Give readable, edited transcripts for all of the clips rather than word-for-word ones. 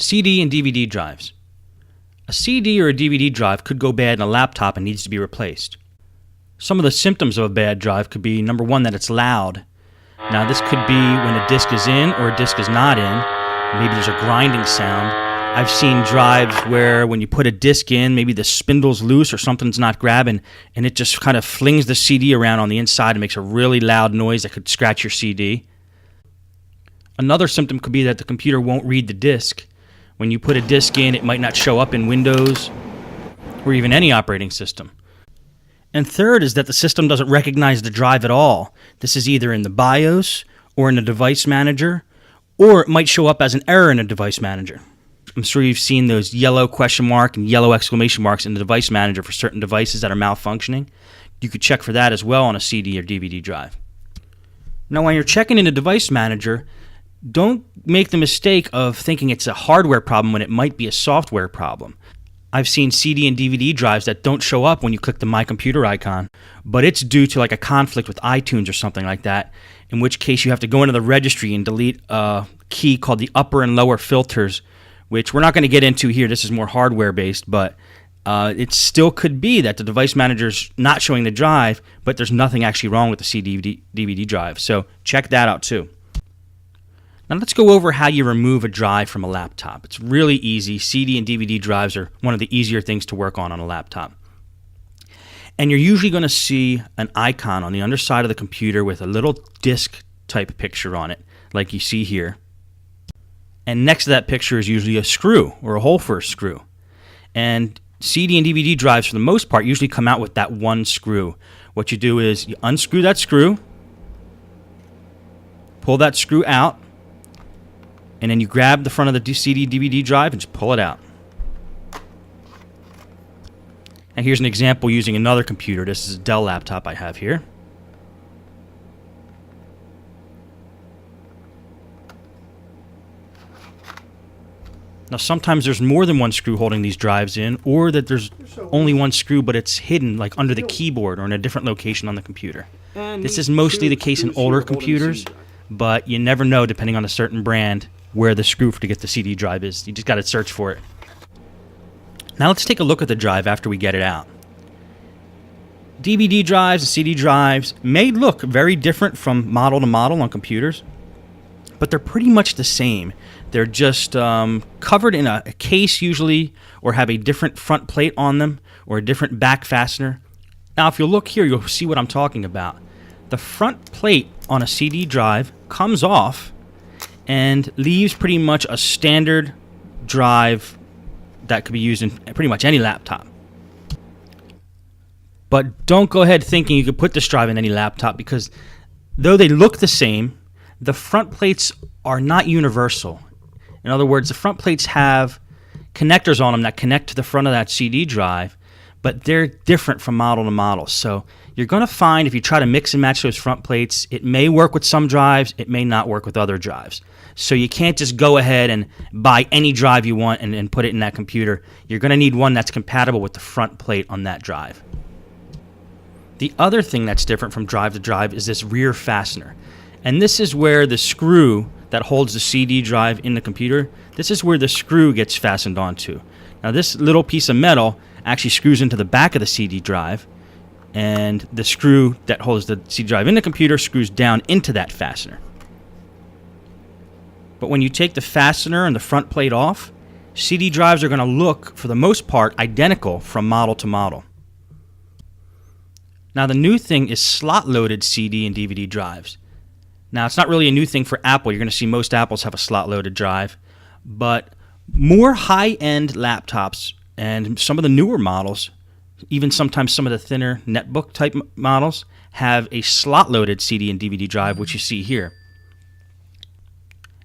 CD and DVD drives. A CD or a DVD drive could go bad in a laptop and needs to be replaced. Some of the symptoms of a bad drive could be, number one, that it's loud. Now this could be when a disc is in or a disc is not in. Maybe there's a grinding sound. I've seen drives where when you put a disc in, maybe the spindle's loose or something's not grabbing, and it just kind of flings the CD around on the inside and makes a really loud noise that could scratch your CD. Another symptom could be that the computer won't read the disc. When you put a disc in, it might not show up in Windows or even any operating system. And third is that the system doesn't recognize the drive at all. This is either in the BIOS or in the device manager, or it might show up as an error in a device manager. I'm sure you've seen those yellow question mark and yellow exclamation marks in the device manager for certain devices that are malfunctioning. You could check for that as well on a CD or DVD drive. Now, when you're checking in the device manager, don't make the mistake of thinking it's a hardware problem when it might be a software problem. I've seen CD and DVD drives that don't show up when you click the My Computer icon, but it's due to like a conflict with iTunes or something like that, in which case you have to go into the registry and delete a key called the upper and lower filters, which we're not going to get into here. This is more hardware based, but it still could be that the device manager's not showing the drive, but there's nothing actually wrong with the CD DVD drive. So check that out too. Now let's go over how you remove a drive from a laptop. It's really easy. CD and DVD drives are one of the easier things to work on a laptop. And you're usually going to see an icon on the underside of the computer with a little disk type picture on it, like you see here. And next to that picture is usually a screw or a hole for a screw. And CD and DVD drives, for the most part, usually come out with that one screw. What you do is you unscrew that screw, pull that screw out, and then you grab the front of the CD DVD drive and just pull it out. And here's an example using another computer. This is a Dell laptop I have here. Now sometimes there's more than one screw holding these drives in, or that there's only one screw but it's hidden like under the keyboard or in a different location on the computer. This is mostly the case in older computers, but you never know depending on a certain brand where the screw to get the CD drive is. You just got to search for it. Now let's take a look at the drive after we get it out. DVD drives and CD drives may look very different from model to model on computers, but they're pretty much the same. They're just covered in a case usually, or have a different front plate on them, or a different back fastener. Now if you look here, you'll see what I'm talking about. The front plate on a CD drive comes off and leaves pretty much a standard drive that could be used in pretty much any laptop. But don't go ahead thinking you could put this drive in any laptop, because though they look the same, the front plates are not universal. In other words, the front plates have connectors on them that connect to the front of that CD drive, but they're different from model to model. So you're going to find if you try to mix and match those front plates, it may work with some drives, it may not work with other drives. So you can't just go ahead and buy any drive you want and put it in that computer. You're going to need one that's compatible with the front plate on that drive. The other thing that's different from drive to drive is this rear fastener. And this is where the screw that holds the CD drive in the computer, this is where the screw gets fastened onto. Now this little piece of metal actually screws into the back of the CD drive, and the screw that holds the CD drive in the computer screws down into that fastener. But when you take the fastener and the front plate off, CD drives are going to look, for the most part, identical from model to model. Now the new thing is slot-loaded CD and DVD drives. Now it's not really a new thing for Apple. You're going to see most Apples have a slot-loaded drive, but more high-end laptops and some of the newer models, even sometimes some of the thinner netbook type models, have a slot-loaded CD and DVD drive, which you see here.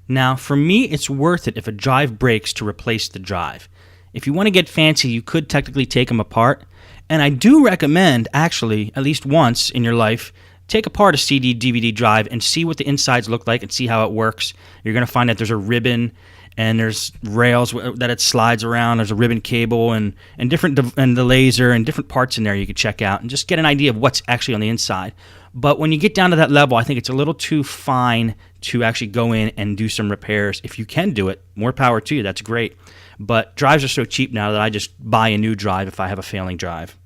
Now, for me, it's worth it if a drive breaks to replace the drive. If you want to get fancy, you could technically take them apart, and I do recommend, actually, at least once in your life, take apart a CD DVD drive and see what the insides look like and see how it works. You're going to find that there's a ribbon and there's rails that it slides around. There's a ribbon cable and the laser and different parts in there you could check out and just get an idea of what's actually on the inside. But when you get down to that level, I think it's a little too fine to actually go in and do some repairs. If you can do it, more power to you. That's great. But drives are so cheap now that I just buy a new drive if I have a failing drive.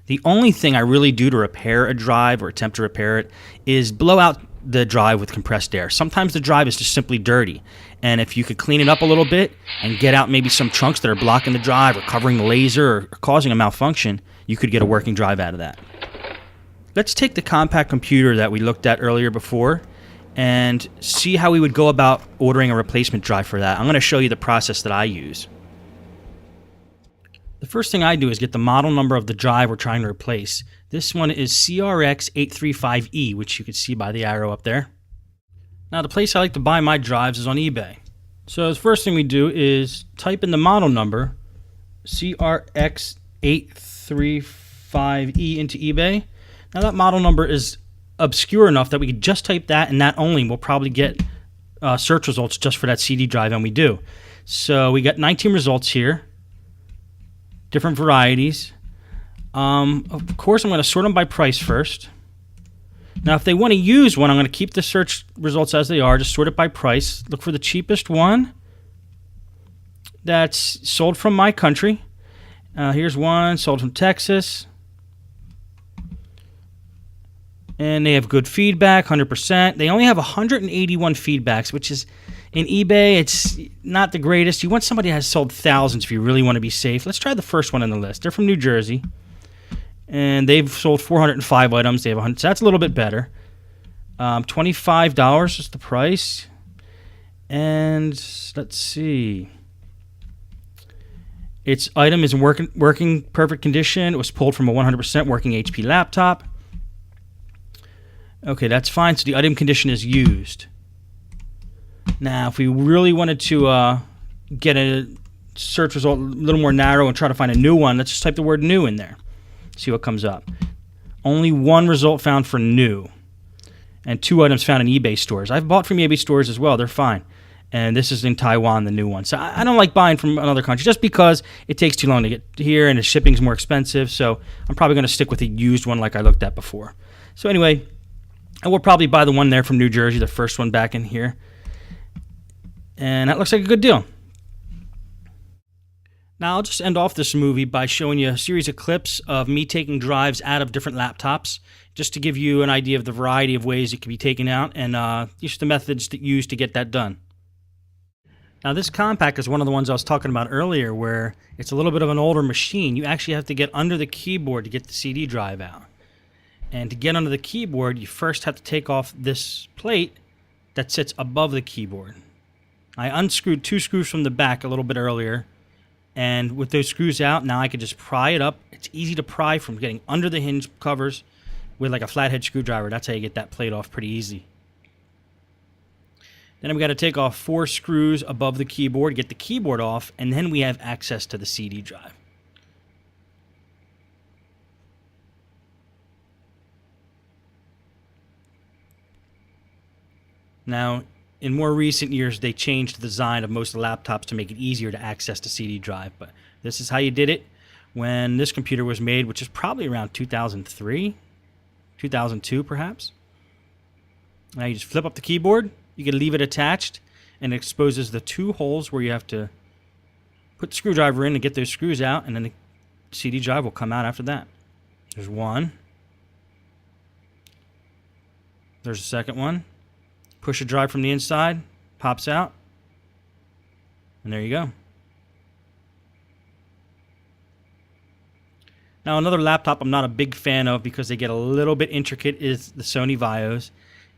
The only thing I really do to repair a drive or attempt to repair it is blow out the drive with compressed air. Sometimes the drive is just simply dirty, and if you could clean it up a little bit and get out maybe some chunks that are blocking the drive or covering the laser or causing a malfunction, you could get a working drive out of that. Let's take the compact computer that we looked at earlier before and see how we would go about ordering a replacement drive for that. I'm going to show you the process that I use. The first thing I do is get the model number of the drive we're trying to replace. This one is CRX835E, which you can see by the arrow up there. Now, the place I like to buy my drives is on eBay. So the first thing we do is type in the model number, CRX835E, into eBay. Now, that model number is obscure enough that we could just type that and that only. We'll probably get search results just for that CD drive, and we do. So we got 19 results here. Different varieties. Of course, I'm going to sort them by price first. Now, if they want to use one, I'm going to keep the search results as they are. Just sort it by price. Look for the cheapest one that's sold from my country. Here's one sold from Texas. And they have good feedback, 100%. They only have 181 feedbacks, which is, in eBay, it's not the greatest. You want somebody that has sold thousands if you really want to be safe. Let's try the first one on the list. They're from New Jersey, and they've sold 405 items. They have 100, so that's a little bit better. $25 is the price. And let's see. Its item is in working perfect condition. It was pulled from a 100% working HP laptop. Okay, that's fine. So the item condition is used. Now, if we really wanted to get a search result a little more narrow and try to find a new one, let's just type the word new in there. See what comes up. Only one result found for new. And 2 items found in eBay stores. I've bought from eBay stores as well. They're fine. And this is in Taiwan, the new one. So I don't like buying from another country just because it takes too long to get here and the shipping's more expensive. So I'm probably going to stick with a used one like I looked at before. So anyway, and we'll probably buy the one there from New Jersey, the first one back in here. And that looks like a good deal. Now, I'll just end off this movie by showing you a series of clips of me taking drives out of different laptops, just to give you an idea of the variety of ways it can be taken out and just the methods that used to get that done. Now, this compact is one of the ones I was talking about earlier, where it's a little bit of an older machine. You actually have to get under the keyboard to get the CD drive out. And to get under the keyboard, you first have to take off this plate that sits above the keyboard. I unscrewed 2 screws from the back a little bit earlier, and with those screws out, now I can just pry it up. It's easy to pry from getting under the hinge covers with like a flathead screwdriver. That's how you get that plate off pretty easy. Then I've got to take off 4 screws above the keyboard, get the keyboard off, and then we have access to the CD drive. Now, in more recent years, they changed the design of most laptops to make it easier to access the CD drive, but this is how you did it when this computer was made, which is probably around 2003, 2002 perhaps. Now you just flip up the keyboard, you can leave it attached, and it exposes the 2 holes where you have to put the screwdriver in and get those screws out, and then the CD drive will come out after that. There's one. There's a second one. Push a drive from the inside, pops out, and there you go. Now, another laptop I'm not a big fan of because they get a little bit intricate is the Sony Vios.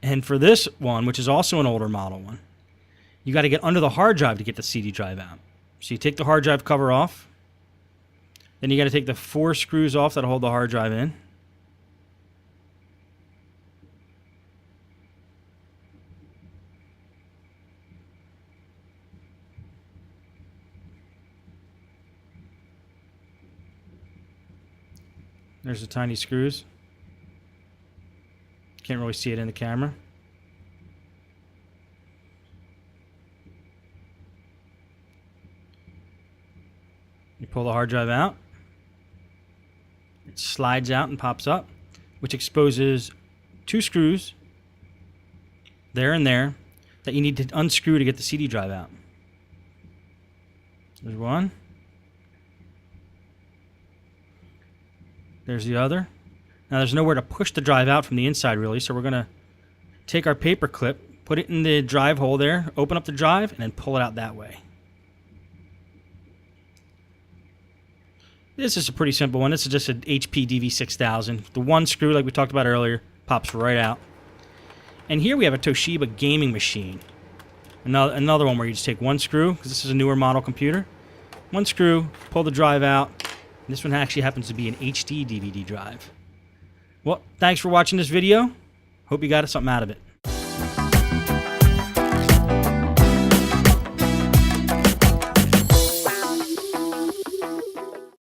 And for this one, which is also an older model one, you got to get under the hard drive to get the CD drive out. So you take the hard drive cover off, then you got to take the 4 screws off that hold the hard drive in. There's the tiny screws. Can't really see it in the camera. You pull the hard drive out. It slides out and pops up, which exposes 2 screws, there and there, that you need to unscrew to get the CD drive out. There's one. There's the other. Now there's nowhere to push the drive out from the inside really, so we're going to take our paper clip, put it in the drive hole there, open up the drive, and then pull it out that way. This is a pretty simple one. This is just an HP DV6000. The one screw, like we talked about earlier, pops right out. And here we have a Toshiba gaming machine. Another one where you just take one screw, because this is a newer model computer. One screw, pull the drive out. This one actually happens to be an HD DVD drive. Well, thanks for watching this video. Hope you got something out of it.